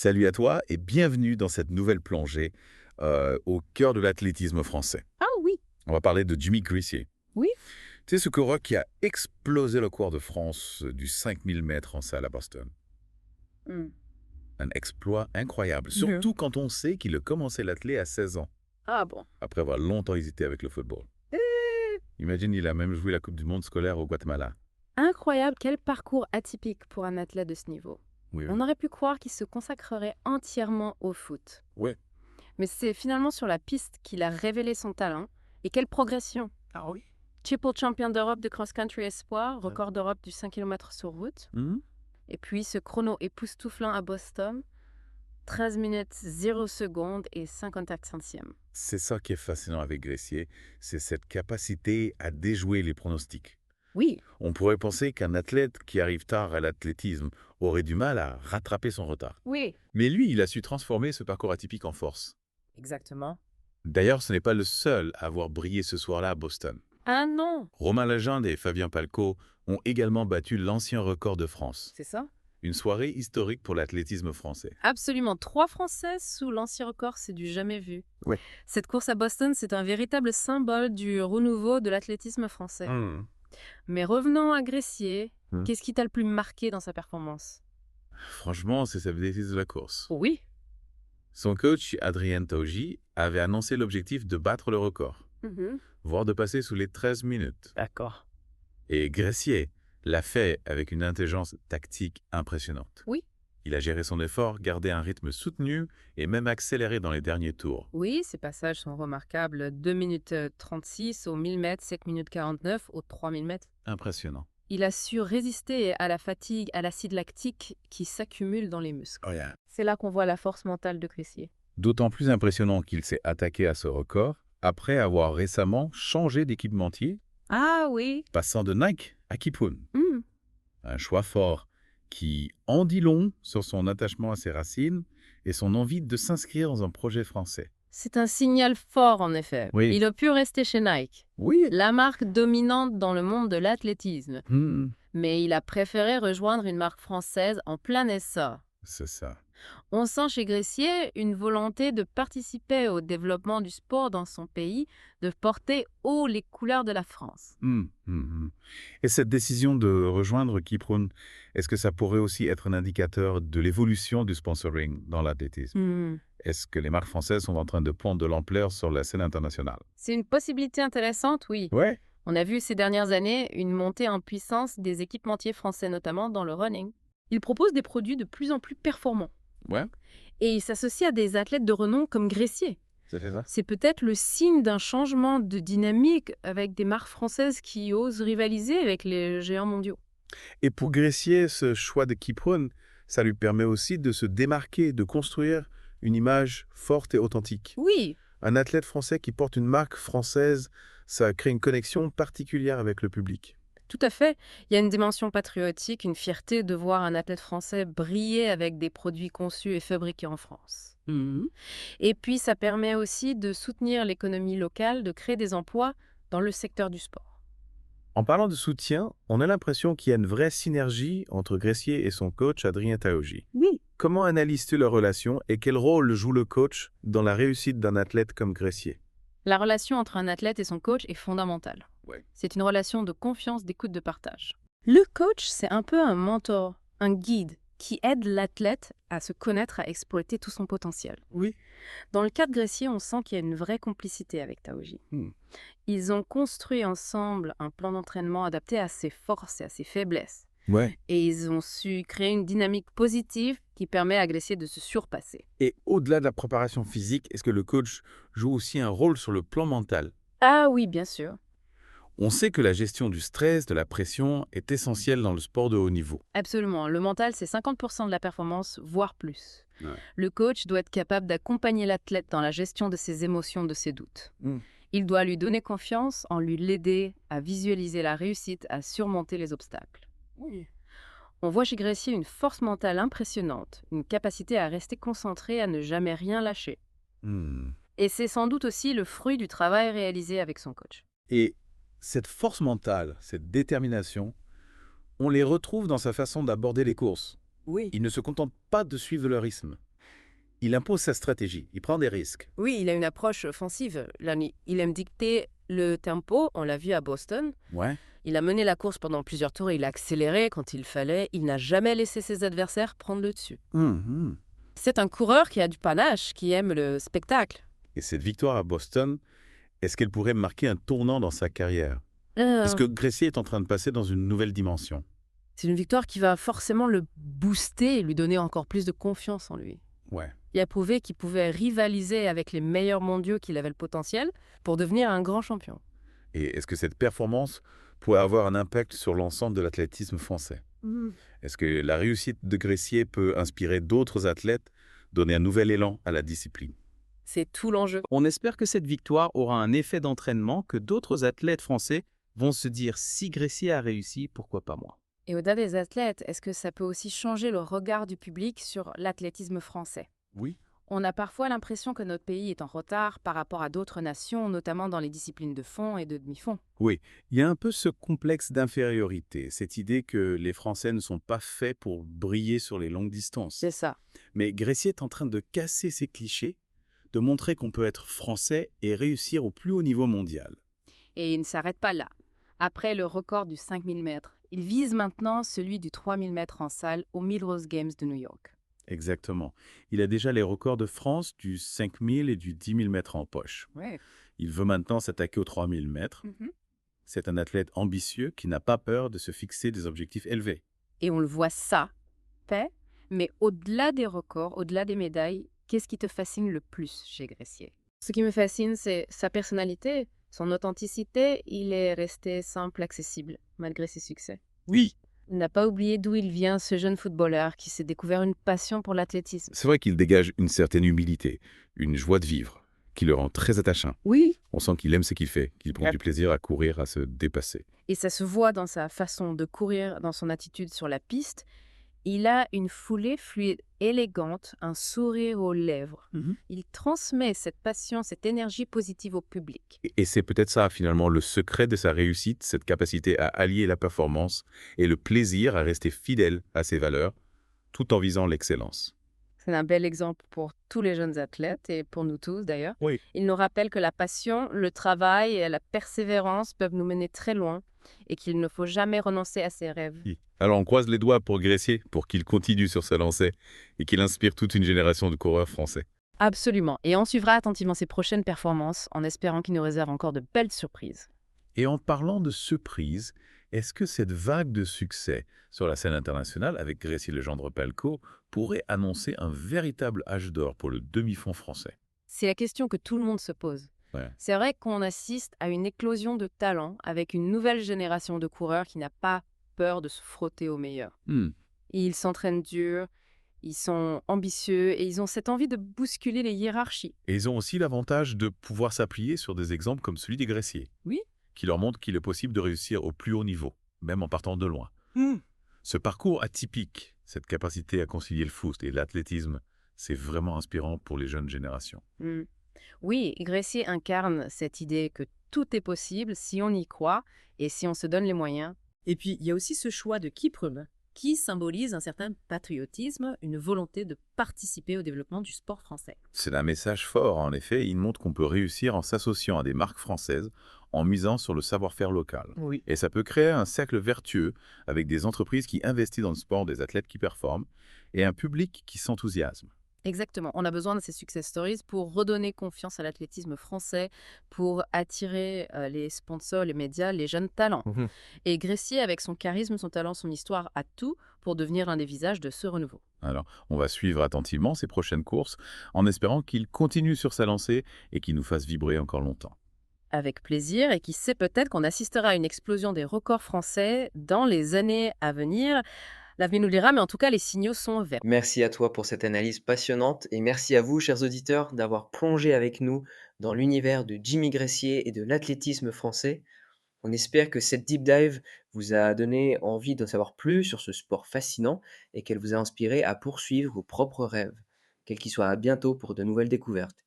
Salut à toi et bienvenue dans cette nouvelle plongée au cœur de l'athlétisme français. Ah oui, On va parler de Jimmy Gressier. oui. Tu sais, ce coureur qui a explosé le record de France du 5000 mètres en salle à Boston. Mmh. Un exploit incroyable, Mmh. surtout quand on sait qu'il a commencé l'athlé à 16 ans, Ah bon? après avoir longtemps hésité avec le football. Imagine, il a même joué la Coupe du Monde scolaire au Guatemala. Incroyable, quel parcours atypique pour un athlète de ce niveau. Oui, oui. On aurait pu croire qu'il se consacrerait entièrement au foot. Ouais. Mais c'est finalement sur la piste qu'il a révélé son talent. Et quelle progression! Ah oui. Triple champion d'Europe de cross-country espoir, record d'Europe du 5 km sur route. Et puis ce chrono époustouflant à Boston, 13 minutes 0 secondes et 54 centièmes. C'est ça qui est fascinant avec Gressier, c'est cette capacité à déjouer les pronostics. Oui, On pourrait penser qu'un athlète qui arrive tard à l'athlétisme aurait du mal à rattraper son retard. oui. Mais lui, il a su transformer ce parcours atypique en force. Exactement. D'ailleurs, ce n'est pas le seul à avoir brillé ce soir-là à Boston. Ah non, Romain Legendre et Fabien Palco ont également battu l'ancien record de France. c'est ça? Une soirée historique pour l'athlétisme français. Absolument. 3 Françaises sous l'ancien record, c'est du jamais vu. Ouais. Cette course à Boston, c'est un véritable symbole du renouveau de l'athlétisme français. Mais revenons à Gressier. Qu'est-ce qui t'a le plus marqué dans sa performance? Franchement, c'est sa bêtise de la course. Oui. Son coach, Adrien Tauji, avait annoncé l'objectif de battre le record, voire de passer sous les 13 minutes. D'accord. Et Gressier l'a fait avec une intelligence tactique impressionnante. Oui. Il a géré son effort, gardé un rythme soutenu et même accéléré dans les derniers tours. Oui, ces passages sont remarquables. 2 minutes 36 au 1000 mètres, 7 minutes 49 au 3000 mètres. Impressionnant. Il a su résister à la fatigue, à l'acide lactique qui s'accumule dans les muscles. Oh yeah. C'est là qu'on voit la force mentale de Gressier. D'autant plus impressionnant qu'il s'est attaqué à ce record après avoir récemment changé d'équipementier, Ah oui. passant de Nike à Kipun. Hmm. Un choix fort qui en dit long sur son attachement à ses racines et son envie de s'inscrire dans un projet français. C'est un signal fort, en effet. Oui. Il a pu rester chez Nike, Oui. la marque dominante dans le monde de l'athlétisme. Mais il a préféré rejoindre une marque française en plein essor. C'est ça. On sent chez Gressier une volonté de participer au développement du sport dans son pays, de porter haut les couleurs de la France. Et cette décision de rejoindre Kiprun, est-ce que ça pourrait aussi être un indicateur de l'évolution du sponsoring dans l'athlétisme? Est-ce que les marques françaises sont en train de prendre de l'ampleur sur la scène internationale? C'est une possibilité intéressante, oui. Ouais. On a vu ces dernières années une montée en puissance des équipementiers français, notamment dans le running. Ils proposent des produits de plus en plus performants. Ouais, Et ils s'associent à des athlètes de renom comme Gressier. ça fait ça. C'est peut-être le signe d'un changement de dynamique avec des marques françaises qui osent rivaliser avec les géants mondiaux. Et pour Gressier, ce choix de Kiprun, ça lui permet aussi de se démarquer, de construire une image forte et authentique. Oui, Un athlète français qui porte une marque française, ça crée une connexion particulière avec le public. tout à fait. Il y a une dimension patriotique, une fierté de voir un athlète français briller avec des produits conçus et fabriqués en France. Et puis, ça permet aussi de soutenir l'économie locale, de créer des emplois dans le secteur du sport. En parlant de soutien, on a l'impression qu'il y a une vraie synergie entre Gressier et son coach Adrien Taoji. Oui. Comment analyses-tu leur relation et quel rôle joue le coach dans la réussite d'un athlète comme Gressier? La relation entre un athlète et son coach est fondamentale. Ouais. C'est une relation de confiance, d'écoute, de partage. Le coach, c'est un peu un mentor, un guide qui aide l'athlète à se connaître, à exploiter tout son potentiel. Oui. Dans le cas de Gressier, on sent qu'il y a une vraie complicité avec Taoji. Ils ont construit ensemble un plan d'entraînement adapté à ses forces et à ses faiblesses. Ouais. Et ils ont su créer une dynamique positive qui permet à Gressier de se surpasser. Et au-delà de la préparation physique, est-ce que le coach joue aussi un rôle sur le plan mental? Ah oui, bien sûr. On sait que la gestion du stress, de la pression est essentielle dans le sport de haut niveau. Absolument. Le mental, c'est 50% de la performance, voire plus. Ouais. Le coach doit être capable d'accompagner l'athlète dans la gestion de ses émotions, de ses doutes. Mm. Il doit lui donner confiance en lui l'aider à visualiser la réussite, à surmonter les obstacles. Oui. On voit chez Gressier une force mentale impressionnante, une capacité à rester concentré, à ne jamais rien lâcher. Et c'est sans doute aussi le fruit du travail réalisé avec son coach. Et cette force mentale, cette détermination, on les retrouve dans sa façon d'aborder les courses. Oui. Il ne se contente pas de suivre le rythme. Il impose sa stratégie, il prend des risques. Oui, il a une approche offensive. Là, il aime dicter le tempo, on l'a vu à Boston. Ouais. Il a mené la course pendant plusieurs tours et il a accéléré quand il fallait. Il n'a jamais laissé ses adversaires prendre le dessus. Mhm. C'est un coureur qui a du panache, qui aime le spectacle. Et cette victoire à Boston, est-ce qu'elle pourrait marquer un tournant dans sa carrière? Est-ce Euh, que Gressier est en train de passer dans une nouvelle dimension? c'est une victoire qui va forcément le booster et lui donner encore plus de confiance en lui. Ouais. Il a prouvé qu'il pouvait rivaliser avec les meilleurs mondiaux, qu'il avait le potentiel pour devenir un grand champion. Et est-ce que cette performance pourrait avoir un impact sur l'ensemble de l'athlétisme français? Hmm. Est-ce que la réussite de Gressier peut inspirer d'autres athlètes, donner un nouvel élan à la discipline? C'est tout l'enjeu. On espère que cette victoire aura un effet d'entraînement, que d'autres athlètes français vont se dire si Gressier a réussi, pourquoi pas moi? Et au-delà des athlètes, est-ce que ça peut aussi changer le regard du public sur l'athlétisme français? Oui. On a parfois l'impression que notre pays est en retard par rapport à d'autres nations, notamment dans les disciplines de fond et de demi-fond. Oui, il y a un peu ce complexe d'infériorité, cette idée que les Français ne sont pas faits pour briller sur les longues distances. C'est ça. Mais Gressier est en train de casser ces clichés, de montrer qu'on peut être français et réussir au plus haut niveau mondial. Et il ne s'arrête pas là. Après le record du 5000 mètres, il vise maintenant celui du 3000 mètres en salle aux Millrose Games de New York. Exactement. Il a déjà les records de France du 5000 et du 10 000 mètres en poche. Ouais. Il veut maintenant s'attaquer aux 3000 mètres. C'est un athlète ambitieux qui n'a pas peur de se fixer des objectifs élevés. Et on le voit ça, fait, mais au-delà des records, au-delà des médailles, qu'est-ce qui te fascine le plus chez Gressier? Ce qui me fascine, c'est sa personnalité, son authenticité. Il est resté simple, accessible, malgré ses succès. Oui, Il n'a pas oublié d'où il vient, ce jeune footballeur qui s'est découvert une passion pour l'athlétisme. C'est vrai qu'il dégage une certaine humilité, une joie de vivre, qui le rend très attachant. Oui. On sent qu'il aime ce qu'il fait, qu'il prend Ouais. du plaisir à courir, à se dépasser. Et ça se voit dans sa façon de courir, dans son attitude sur la piste. Il a une foulée fluide, élégante, un sourire aux lèvres. Il transmet cette passion, cette énergie positive au public. Et c'est peut-être ça, finalement, le secret de sa réussite, cette capacité à allier la performance et le plaisir à rester fidèle à ses valeurs, tout en visant l'excellence. C'est un bel exemple pour tous les jeunes athlètes et pour nous tous d'ailleurs. Oui. Il nous rappelle que la passion, le travail et la persévérance peuvent nous mener très loin et qu'il ne faut jamais renoncer à ses rêves. Alors on croise les doigts pour Gressier, pour qu'il continue sur sa lancée et qu'il inspire toute une génération de coureurs français. Absolument. Et on suivra attentivement ses prochaines performances en espérant qu'il nous réserve encore de belles surprises. Et en parlant de surprise, est-ce que cette vague de succès sur la scène internationale avec Gressier Legendre-Pelco pourrait annoncer un véritable âge d'or pour le demi-fond français? C'est la question que tout le monde se pose. Ouais. C'est vrai qu'on assiste à une éclosion de talents avec une nouvelle génération de coureurs qui n'a pas peur de se frotter aux meilleurs. Ils s'entraînent dur, ils sont ambitieux et ils ont cette envie de bousculer les hiérarchies. Et ils ont aussi l'avantage de pouvoir s'appuyer sur des exemples comme celui des Gressier, Oui. qui leur montrent qu'il est possible de réussir au plus haut niveau, même en partant de loin. Ce parcours atypique, cette capacité à concilier le foot et l'athlétisme, c'est vraiment inspirant pour les jeunes générations. Oui, Gressier incarne cette idée que tout est possible si on y croit et si on se donne les moyens. Et puis, il y a aussi ce choix de Kiprum, qui symbolise un certain patriotisme, une volonté de participer au développement du sport français. C'est un message fort, en effet. Il montre qu'on peut réussir en s'associant à des marques françaises, en misant sur le savoir-faire local. Oui. Et ça peut créer un cercle vertueux avec des entreprises qui investissent dans le sport, des athlètes qui performent et un public qui s'enthousiasme. Exactement. On a besoin de ces success stories pour redonner confiance à l'athlétisme français, pour attirer les sponsors, les médias, les jeunes talents. Et Gressier, avec son charisme, son talent, son histoire, a tout pour devenir l'un des visages de ce renouveau. Alors, on va suivre attentivement ses prochaines courses en espérant qu'il continue sur sa lancée et qu'il nous fasse vibrer encore longtemps. Avec plaisir, et qui sait, peut-être qu'on assistera à une explosion des records français dans les années à venir. L'avenir nous le dira, mais en tout cas, les signaux sont verts. Merci à toi pour cette analyse passionnante et merci à vous, chers auditeurs, d'avoir plongé avec nous dans l'univers de Jimmy Gressier et de l'athlétisme français. On espère que cette deep dive vous a donné envie d'en savoir plus sur ce sport fascinant et qu'elle vous a inspiré à poursuivre vos propres rêves. Quels qu'ils soient, à bientôt pour de nouvelles découvertes.